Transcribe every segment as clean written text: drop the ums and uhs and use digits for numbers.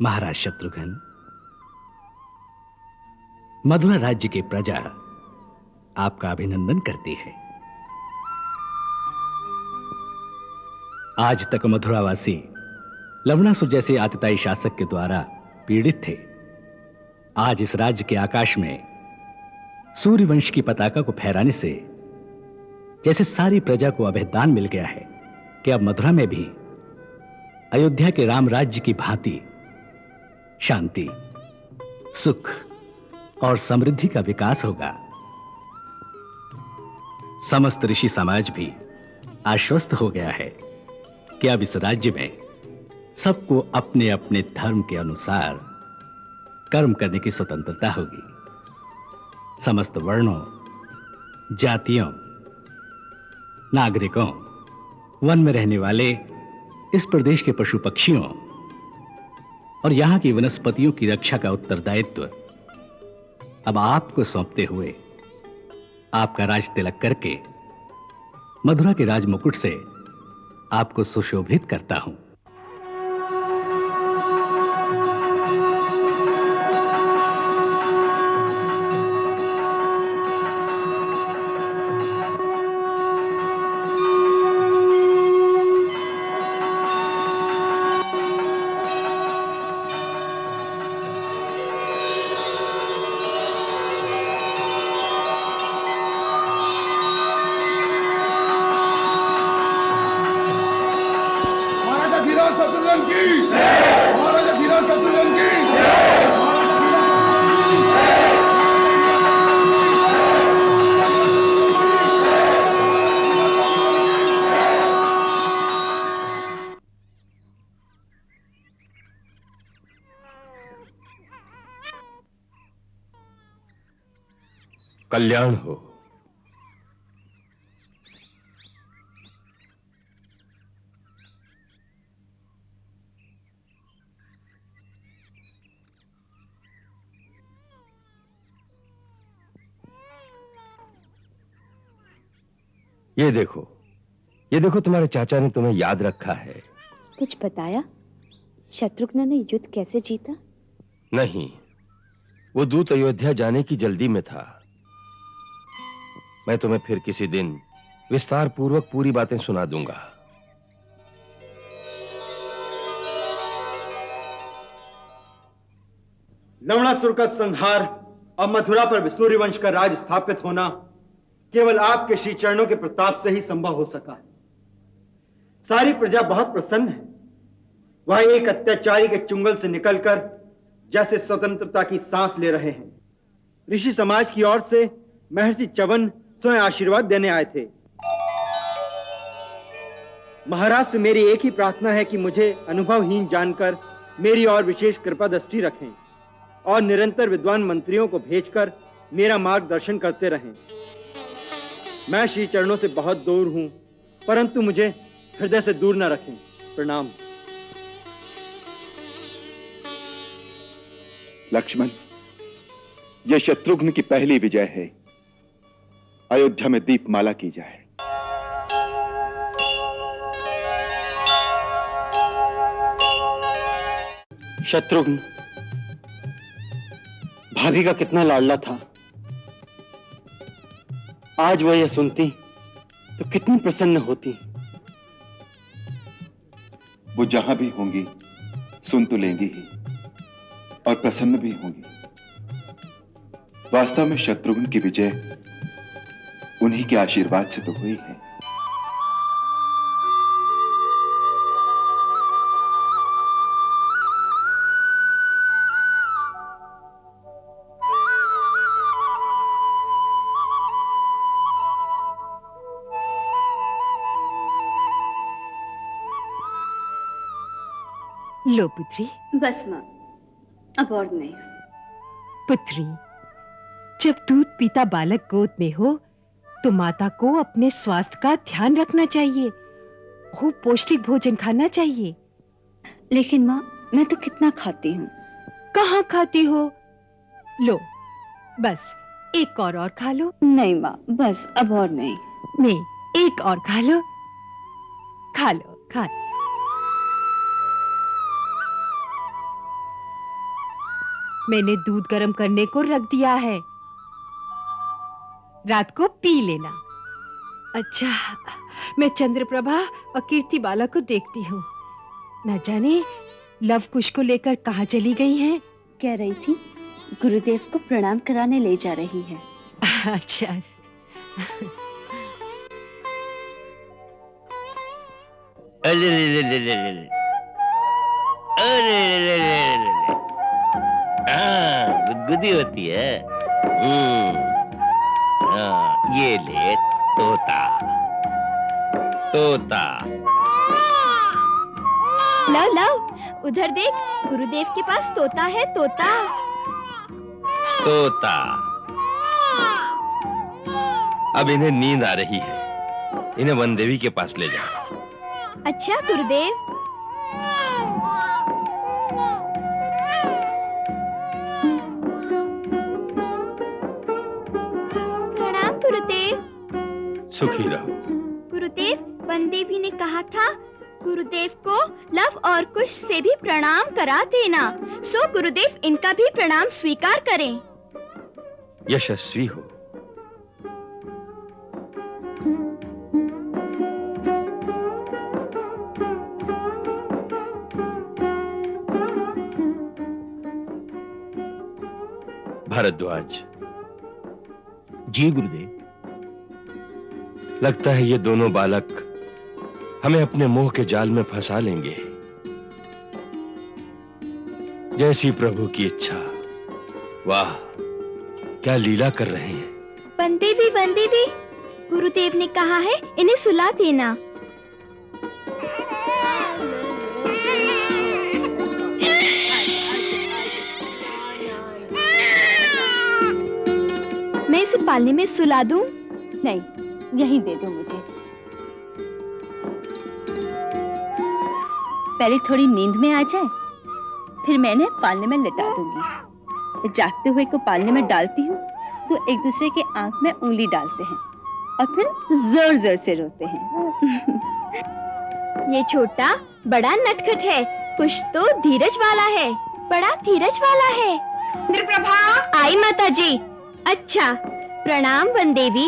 महाराज शत्रुघ्न, मथुरा राज्य की प्रजा आपका अभिनंदन करती है। आज तक मथुरावासी लवणासुर जैसे आतताई शासक के द्वारा पीड़ित थे। आज इस राज्य के आकाश में सूर्यवंश की पताका को फहराने से जैसे सारी प्रजा को अभेदान मिल गया है कि अब मथुरा में भी अयोध्या के राम राज्य की भांति शांति, सुख और समृद्धि का विकास होगा। समस्त ऋषि समाज भी आश्वस्त हो गया है कि अब इस राज्य में सबको अपने अपने धर्म के अनुसार कर्म करने की स्वतंत्रता होगी। समस्त वर्णों, जातियों, नागरिकों, वन में रहने वाले इस प्रदेश के पशु पक्षियों और यहां की वनस्पतियों की रक्षा का उत्तरदायित्व अब आपको सौंपते हुए आपका राज तिलक करके मथुरा के राजमुकुट से आपको सुशोभित करता हूं। कल्याण हो। ये देखो तुम्हारे चाचा ने तुम्हें याद रखा है। कुछ बताया? शत्रुघ्न ने युद्ध कैसे जीता? नहीं, वो दूत अयोध्या जाने की जल्दी में था। मैं तुम्हें फिर किसी दिन विस्तार पूर्वक पूरी बातें सुना दूंगा। लवणासुर का संहार और मथुरा पर सूर्यवंश का राज स्थापित होना केवल आपके श्री चरणों के प्रताप से ही संभव हो सका है। सारी प्रजा बहुत प्रसन्न है। वह एक अत्याचारी के चुंगल से निकलकर जैसे स्वतंत्रता की सांस ले रहे हैं। ऋषि समाज की ओर से महर्षि च्यवन स्वयं आशीर्वाद देने आए थे। महाराज से मेरी एक ही प्रार्थना है कि मुझे अनुभवहीन जानकर मेरी और विशेष कृपा दृष्टि रखें और निरंतर विद्वान मंत्रियों को भेजकर मेरा मार्गदर्शन करते रहें। मैं श्री चरणों से बहुत दूर हूं, परंतु मुझे हृदय से दूर न रखें। प्रणाम। लक्ष्मण, यह शत्रुघ्न की पहली विजय है। अयोध्या में दीपमाला की जाए। शत्रुघ्न भाभी का कितना लाडला था। आज वह यह सुनती तो कितनी प्रसन्न होती। वो जहां भी होंगी सुन तो लेंगी ही और प्रसन्न भी होंगी। वास्तव में शत्रुघ्न की विजय उन्हीं के आशीर्वाद से तो हुई है। लो पुत्री। बस मां, अब और नहीं। पुत्री, जब दूध पीता बालक गोद में हो तो माता को अपने स्वास्थ्य का ध्यान रखना चाहिए। खूब पौष्टिक भोजन खाना चाहिए। लेकिन मां, मैं तो कितना खाती हूँ। कहाँ खाती हो? लो, बस एक और खा लो। नहीं मां, बस अब और नहीं। मैं एक और खा लो। खा लो, खा लो। मैंने दूध गर्म करने को रख दिया है, रात को पी लेना। अच्छा, मैं चंद्रप्रभा और कीर्ति बाला को देखती हूँ। न जाने लव कुश को लेकर कहाँ चली गई हैं? कह रही थी गुरुदेव को प्रणाम कराने ले जा रही है। अच्छा। अरे ले ले ले ले, अरे ले ले ले, हाँ गुदगुदी होती है। हाँ ये ले तोता, तोता। लव लव, उधर देख, गुरुदेव के पास तोता है, तोता। तोता। अब इन्हें नींद आ रही है, इन्हें वन देवी के पास ले जाओ। अच्छा गुरुदेव। प्रणाम गुरुदेव। सुखी रहो। गुरुदेव, वन देवी ने कहा था गुरुदेव को लव और कुश से भी प्रणाम करा देना। सो गुरुदेव इनका भी प्रणाम स्वीकार करें। यशस्वी हो। भारद्वाज। जी गुरुदेव। लगता है ये दोनों बालक हमें अपने मोह के जाल में फंसा लेंगे। जैसी प्रभु की इच्छा। वाह, क्या लीला कर रहे हैं। वन देवी, गुरुदेव ने कहा है इन्हें सुला देना। मैं इसे पालने में सुला दूं? नहीं, यहीं दे दो मुझे। पहले थोड़ी नींद में आ जाए, फिर मैंने पालने में लिटा दूंगी। जागते हुए को पालने में डालती हूँ तो एक दूसरे के आंख में उंगली डालते हैं और फिर जोर जोर से रोते हैं। ये छोटा बड़ा नटखट है, कुछ तो धीरज वाला है, बड़ा धीरज वाला है। चंद्रप्रभा। आई माता जी। अच्छा, प्रणाम वन देवी।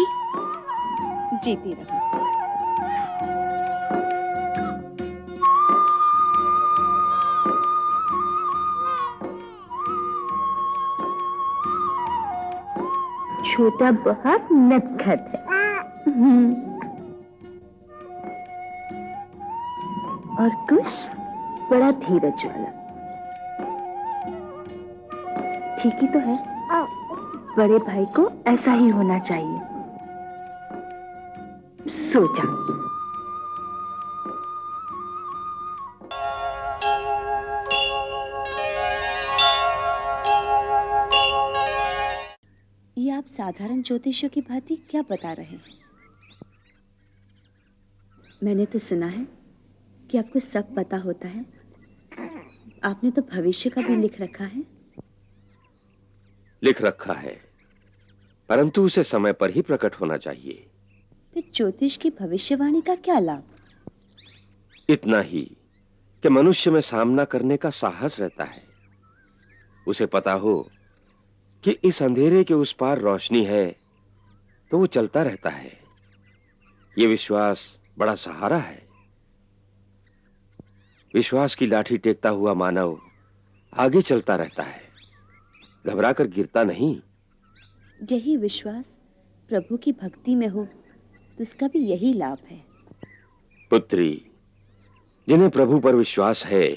जीती रहो। छोटा बहुत नटखट है और कुश बड़ा धीरज वाला। ठीक ही तो है, बड़े भाई को ऐसा ही होना चाहिए। सोचा। ये आप साधारण ज्योतिषियों की भांति क्या बता रहे हैं? मैंने तो सुना है कि आपको सब पता होता है। आपने तो भविष्य का भी लिख रखा है। लिख रखा है, परंतु उसे समय पर ही प्रकट होना चाहिए। फिर ज्योतिष की भविष्यवाणी का क्या लाभ? इतना ही कि मनुष्य में सामना करने का साहस रहता है। उसे पता हो कि इस अंधेरे के उस पार रोशनी है तो वो चलता रहता है। ये विश्वास बड़ा सहारा है। विश्वास की लाठी टेकता हुआ मानव आगे चलता रहता है, घबराकर गिरता नहीं। यही विश्वास प्रभु की भक्ति में हो तो उसका भी यही लाभ है। पुत्री, जिन्हें प्रभु पर विश्वास है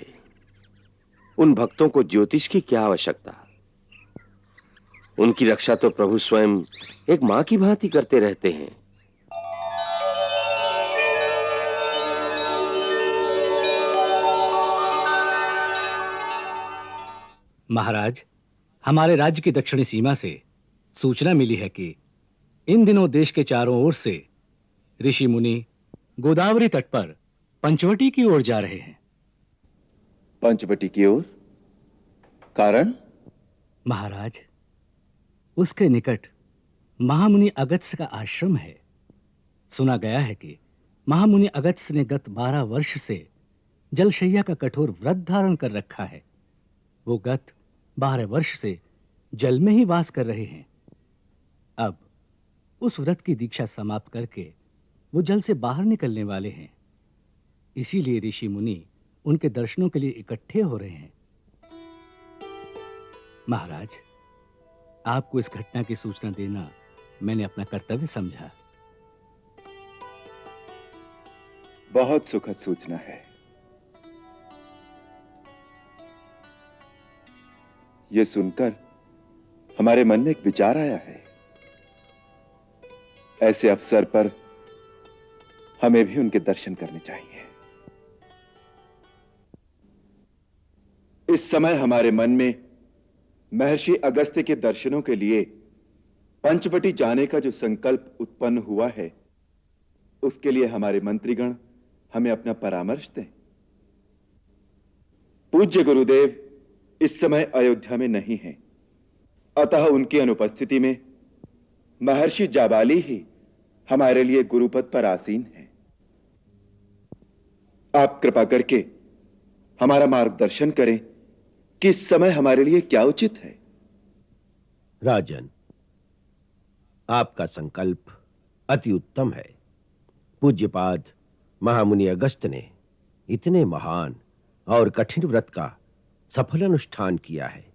उन भक्तों को ज्योतिष की क्या आवश्यकता। उनकी रक्षा तो प्रभु स्वयं एक मां की भांति करते रहते हैं। महाराज, हमारे राज्य की दक्षिणी सीमा से सूचना मिली है कि इन दिनों देश के चारों ओर से ऋषि मुनि गोदावरी तट पर पंचवटी की ओर जा रहे हैं। पंचवटी की ओर? कारण? महाराज, उसके निकट महामुनि अगस्त्य का आश्रम है। सुना गया है कि महामुनि अगस्त्य ने गत 12 वर्ष से जलशैया का कठोर व्रत धारण कर रखा है। वो गत 12 वर्ष से जल में ही वास कर रहे हैं। अब उस व्रत की दीक्षा समाप्त करके वो जल से बाहर निकलने वाले हैं। इसीलिए ऋषि मुनि उनके दर्शनों के लिए इकट्ठे हो रहे हैं। महाराज, आपको इस घटना की सूचना देना मैंने अपना कर्तव्य समझा। बहुत सुखद सूचना है। यह सुनकर हमारे मन में एक विचार आया है। ऐसे अवसर पर हमें भी उनके दर्शन करने चाहिए। इस समय हमारे मन में महर्षि अगस्त्य के दर्शनों के लिए पंचवटी जाने का जो संकल्प उत्पन्न हुआ है, उसके लिए हमारे मंत्रीगण हमें अपना परामर्श दें। पूज्य गुरुदेव इस समय अयोध्या में नहीं हैं, अतः उनकी अनुपस्थिति में महर्षि जाबाली ही हमारे लिए गुरुपद पर आसीन हैं। आप कृपा करके हमारा मार्गदर्शन करें कि इस समय हमारे लिए क्या उचित है। राजन, आपका संकल्प अति उत्तम है। पूज्यपाद महामुनि अगस्त ने इतने महान और कठिन व्रत का सफल अनुष्ठान किया है।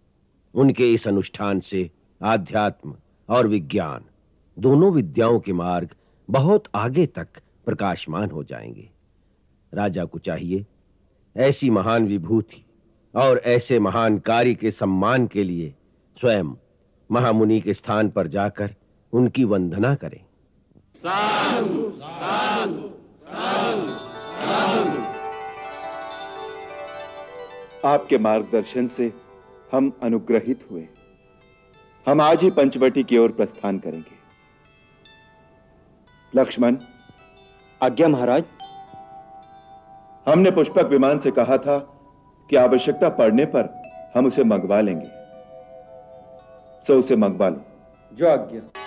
उनके इस अनुष्ठान से आध्यात्म और विज्ञान दोनों विद्याओं के मार्ग बहुत आगे तक प्रकाशमान हो जाएंगे। राजा को चाहिए ऐसी महान विभूति और ऐसे महान कार्य के सम्मान के लिए स्वयं महामुनि के स्थान पर जाकर उनकी वंदना करें। साधु साधु साधु साधु। आपके मार्गदर्शन से हम अनुग्रहित हुए। हम आज ही पंचवटी की ओर प्रस्थान करेंगे। लक्ष्मण। आज्ञा महाराज। हमने पुष्पक विमान से कहा था कि आवश्यकता पड़ने पर हम उसे मंगवा लेंगे, सो उसे मंगवा लो। जो आज्ञा।